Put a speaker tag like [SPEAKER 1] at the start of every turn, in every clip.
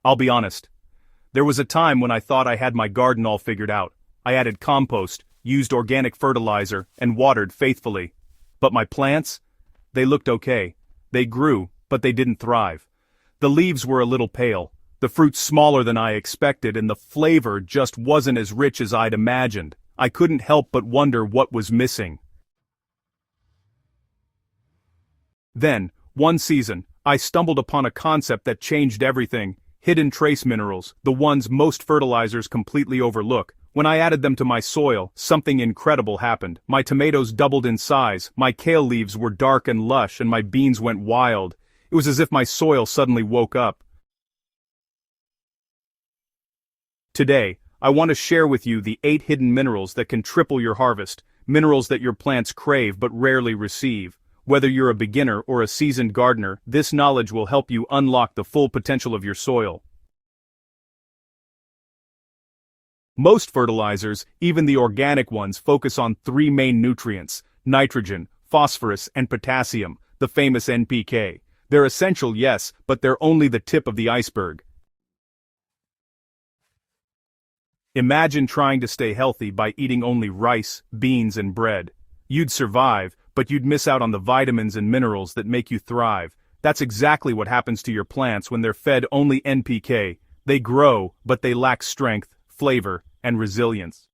[SPEAKER 1] I'll be honest. There was a time when I thought I had my garden all figured out. I added compost, used organic fertilizer, and watered faithfully. But my plants? They looked okay. They grew, but they didn't thrive. The leaves were a little pale, the fruit smaller than I expected, and the flavor just wasn't as rich as I'd imagined. I couldn't help but wonder what was missing. Then, one season, I stumbled upon a concept that changed everything: hidden trace minerals, the ones most fertilizers completely overlook. When I added them to my soil, something incredible happened. My tomatoes doubled in size, my kale leaves were dark and lush, and my beans went wild. It was as if my soil suddenly woke up. Today, I want to share with you the 8 hidden minerals that can triple your harvest, minerals that your plants crave but rarely receive. Whether you're a beginner or a seasoned gardener, this knowledge will help you unlock the full potential of your soil. Most fertilizers, even the organic ones, focus on 3 main nutrients: nitrogen, phosphorus, and potassium, the famous NPK. They're essential, yes, but they're only the tip of the iceberg. Imagine trying to stay healthy by eating only rice, beans, and bread. You'd survive, but you'd miss out on the vitamins and minerals that make you thrive. That's exactly what happens to your plants when they're fed only NPK. They grow, but they lack strength, flavor, and resilience.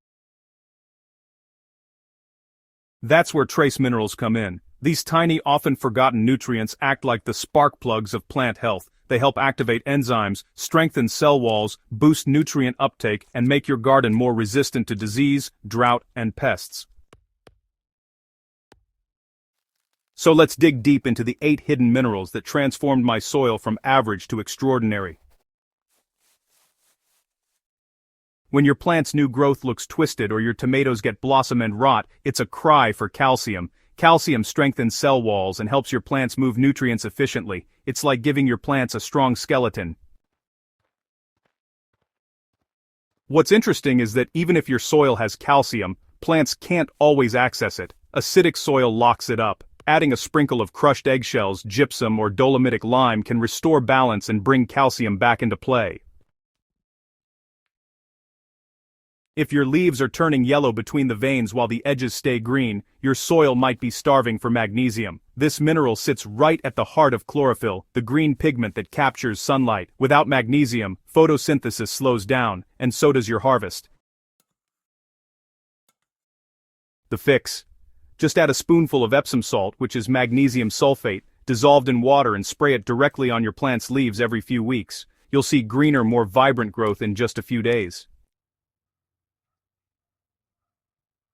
[SPEAKER 1] That's where trace minerals come in. These tiny, often forgotten nutrients act like the spark plugs of plant health. They help activate enzymes, strengthen cell walls, boost nutrient uptake, and make your garden more resistant to disease, drought, and pests. So let's dig deep into the 8 hidden minerals that transformed my soil from average to extraordinary. When your plant's new growth looks twisted or your tomatoes get blossom and rot, it's a cry for calcium. Calcium strengthens cell walls and helps your plants move nutrients efficiently. It's like giving your plants a strong skeleton. What's interesting is that even if your soil has calcium, plants can't always access it. Acidic soil locks it up. Adding a sprinkle of crushed eggshells, gypsum, or dolomitic lime can restore balance and bring calcium back into play. If your leaves are turning yellow between the veins while the edges stay green, your soil might be starving for magnesium. This mineral sits right at the heart of chlorophyll, the green pigment that captures sunlight. Without magnesium, photosynthesis slows down, and so does your harvest. The fix: just add a spoonful of Epsom salt, which is magnesium sulfate, dissolved in water, and spray it directly on your plant's leaves every few weeks. You'll see greener, more vibrant growth in just a few days.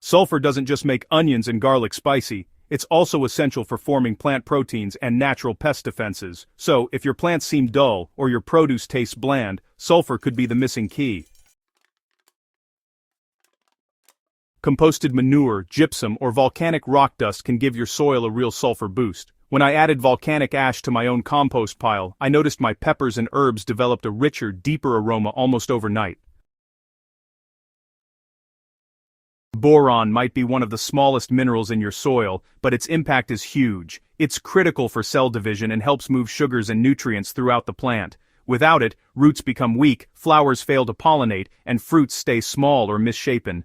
[SPEAKER 1] Sulfur doesn't just make onions and garlic spicy, it's also essential for forming plant proteins and natural pest defenses. So, if your plants seem dull or your produce tastes bland, sulfur could be the missing key. Composted manure, gypsum, or volcanic rock dust can give your soil a real sulfur boost. When I added volcanic ash to my own compost pile, I noticed my peppers and herbs developed a richer, deeper aroma almost overnight. Boron might be one of the smallest minerals in your soil, but its impact is huge. It's critical for cell division and helps move sugars and nutrients throughout the plant. Without it, roots become weak, flowers fail to pollinate, and fruits stay small or misshapen.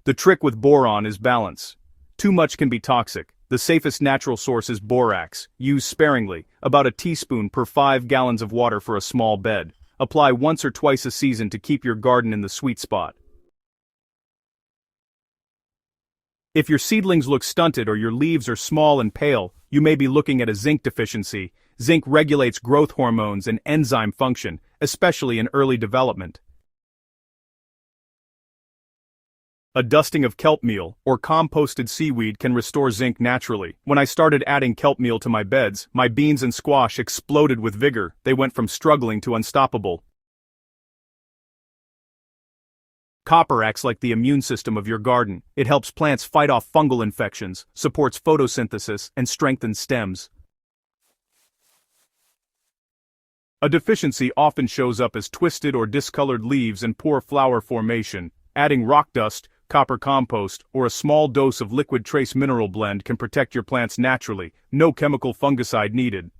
[SPEAKER 1] The trick with boron is balance. Too much can be toxic. The safest natural source is borax. Use sparingly, about a teaspoon per 5 gallons of water for a small bed. Apply once or twice a season to keep your garden in the sweet spot. If your seedlings look stunted or your leaves are small and pale, you may be looking at a zinc deficiency. Zinc regulates growth hormones and enzyme function, especially in early development. A dusting of kelp meal or composted seaweed can restore zinc naturally. When I started adding kelp meal to my beds, my beans and squash exploded with vigor. They went from struggling to unstoppable. Copper acts like the immune system of your garden. It helps plants fight off fungal infections, supports photosynthesis, and strengthens stems. A deficiency often shows up as twisted or discolored leaves and poor flower formation. Adding rock dust, copper compost, or a small dose of liquid trace mineral blend can protect your plants naturally. No chemical fungicide needed.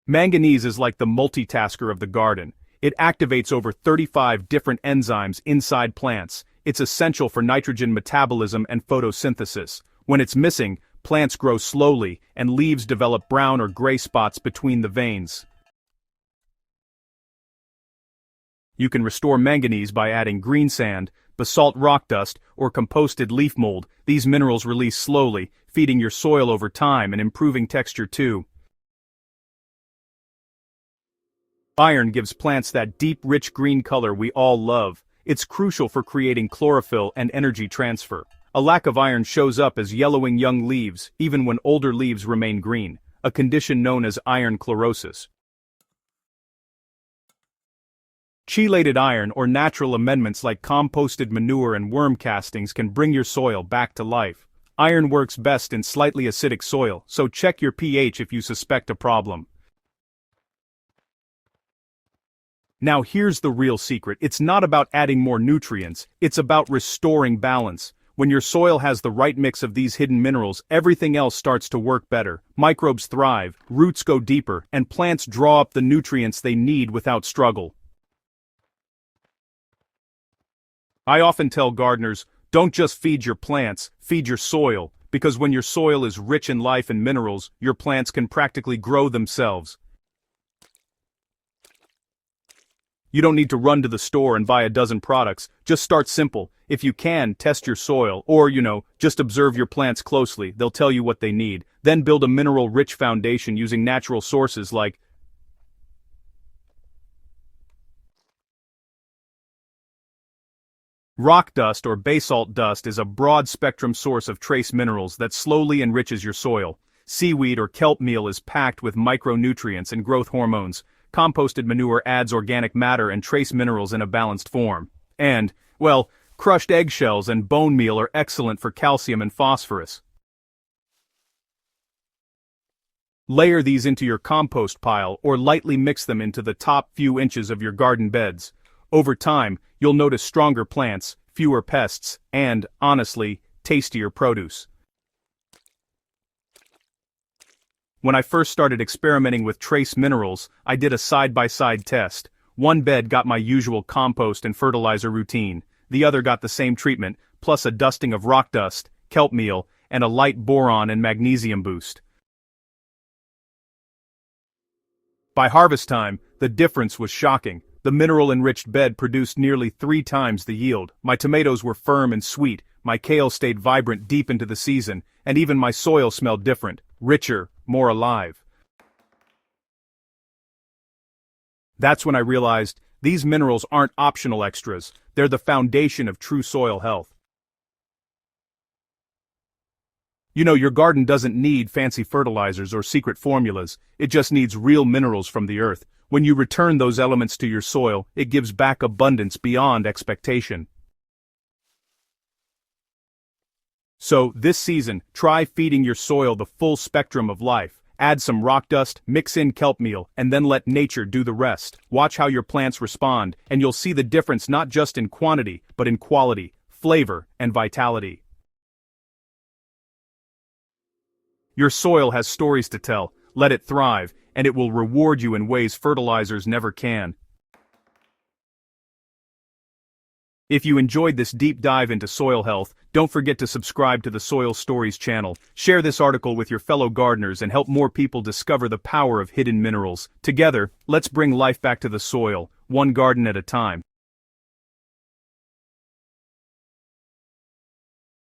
[SPEAKER 1] Manganese is like the multitasker of the garden. It activates over 35 different enzymes inside plants. It's essential for nitrogen metabolism and photosynthesis. When it's missing, plants grow slowly, and leaves develop brown or gray spots between the veins. You can restore manganese by adding green sand, basalt rock dust, or composted leaf mold. These minerals release slowly, feeding your soil over time and improving texture too. Iron gives plants that deep, rich green color we all love. It's crucial for creating chlorophyll and energy transfer. A lack of iron shows up as yellowing young leaves, even when older leaves remain green, a condition known as iron chlorosis. Chelated iron or natural amendments like composted manure and worm castings can bring your soil back to life. Iron works best in slightly acidic soil, so check your pH if you suspect a problem. Now here's the real secret. It's not about adding more nutrients, it's about restoring balance. When your soil has the right mix of these hidden minerals, everything else starts to work better. Microbes thrive, roots go deeper, and plants draw up the nutrients they need without struggle. I often tell gardeners, don't just feed your plants, feed your soil, because when your soil is rich in life and minerals, your plants can practically grow themselves. You don't need to run to the store and buy a dozen products, just start simple. If you can, test your soil, or, just observe your plants closely, they'll tell you what they need. Then build a mineral-rich foundation using natural sources like rock dust or basalt dust is a broad-spectrum source of trace minerals that slowly enriches your soil. Seaweed or kelp meal is packed with micronutrients and growth hormones. Composted manure adds organic matter and trace minerals in a balanced form. And, crushed eggshells and bone meal are excellent for calcium and phosphorus. Layer these into your compost pile or lightly mix them into the top few inches of your garden beds. Over time, you'll notice stronger plants, fewer pests, and, honestly, tastier produce. When I first started experimenting with trace minerals, I did a side-by-side test. One bed got my usual compost and fertilizer routine. The other got the same treatment, plus a dusting of rock dust, kelp meal, and a light boron and magnesium boost. By harvest time, the difference was shocking. The mineral-enriched bed produced nearly 3 times the yield. My tomatoes were firm and sweet, my kale stayed vibrant deep into the season, and even my soil smelled different, richer, more alive. That's when I realized these minerals aren't optional extras, they're the foundation of true soil health. Your garden doesn't need fancy fertilizers or secret formulas, it just needs real minerals from the earth. When you return those elements to your soil, it gives back abundance beyond expectation. So, this season, try feeding your soil the full spectrum of life. Add some rock dust, mix in kelp meal, and then let nature do the rest. Watch how your plants respond, and you'll see the difference not just in quantity, but in quality, flavor, and vitality. Your soil has stories to tell. Let it thrive, and it will reward you in ways fertilizers never can. If you enjoyed this deep dive into soil health, don't forget to subscribe to the Soil Stories channel. Share this article with your fellow gardeners and help more people discover the power of hidden minerals. Together, let's bring life back to the soil, one garden at a time.